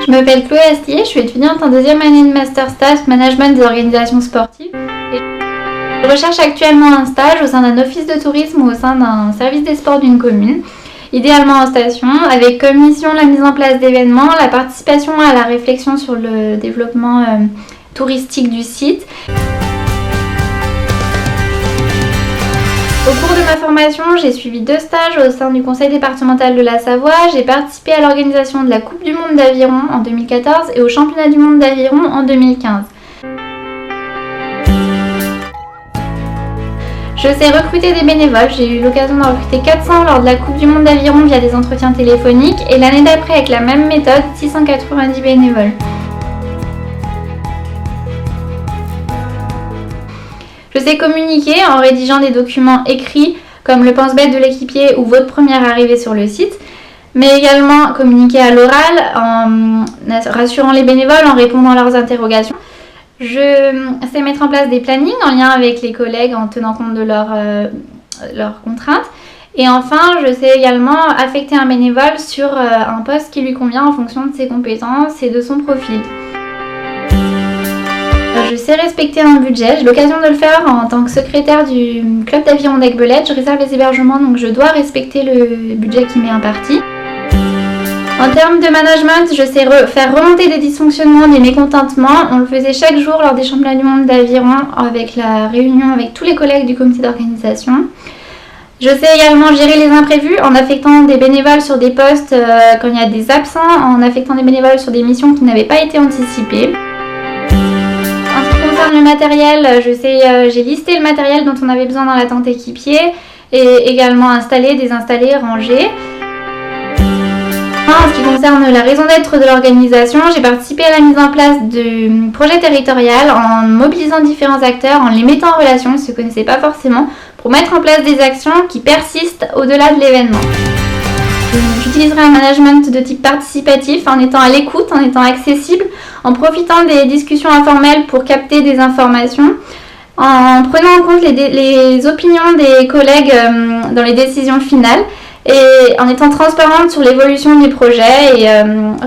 Je m'appelle Chloé Astier, je suis étudiante en deuxième année de Master Stage Management des organisations sportives. Et je recherche actuellement un stage au sein d'un office de tourisme ou au sein d'un service des sports d'une commune, idéalement en station, avec comme mission la mise en place d'événements, la participation à la réflexion sur le développement touristique du site. Au cours de ma formation, j'ai suivi 2 stages au sein du conseil départemental de la Savoie. J'ai participé à l'organisation de la Coupe du Monde d'aviron en 2014 et au championnat du monde d'aviron en 2015. Je sais recruter des bénévoles. J'ai eu l'occasion d'en recruter 400 lors de la Coupe du Monde d'aviron via des entretiens téléphoniques et l'année d'après avec la même méthode, 690 bénévoles. Je sais communiquer en rédigeant des documents écrits comme le pense-bête de l'équipier ou votre première arrivée sur le site, mais également communiquer à l'oral en rassurant les bénévoles, en répondant à leurs interrogations. Je sais mettre en place des plannings en lien avec les collègues en tenant compte de leurs contraintes. Et enfin, je sais également affecter un bénévole sur un poste qui lui convient en fonction de ses compétences et de son profil. Je sais respecter un budget, j'ai l'occasion de le faire en tant que secrétaire du club d'aviron d'Aiguebelette. Je réserve les hébergements, donc je dois respecter le budget qui m'est imparti. En termes de management, je sais faire remonter des dysfonctionnements, des mécontentements. On le faisait chaque jour lors des championnats du monde d'aviron avec la réunion avec tous les collègues du comité d'organisation. Je sais également gérer les imprévus en affectant des bénévoles sur des postes quand il y a des absents, en affectant des bénévoles sur des missions qui n'avaient pas été anticipées. En ce qui concerne le matériel, j'ai listé le matériel dont on avait besoin dans la tente équipier et également désinstaller, ranger. En ce qui concerne la raison d'être de l'organisation, j'ai participé à la mise en place du projet territorial en mobilisant différents acteurs, en les mettant en relation, ils ne se connaissaient pas forcément, pour mettre en place des actions qui persistent au-delà de l'événement. J'utiliserai un management de type participatif en étant à l'écoute, en étant accessible, en profitant des discussions informelles pour capter des informations, en prenant en compte les opinions des collègues dans les décisions finales et en étant transparente sur l'évolution du projet et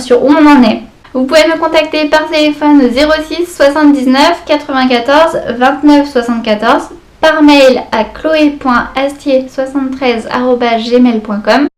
sur où on en est. Vous pouvez me contacter par téléphone au 06 79 94 29 74, par mail à chloé.astier73@gmail.com.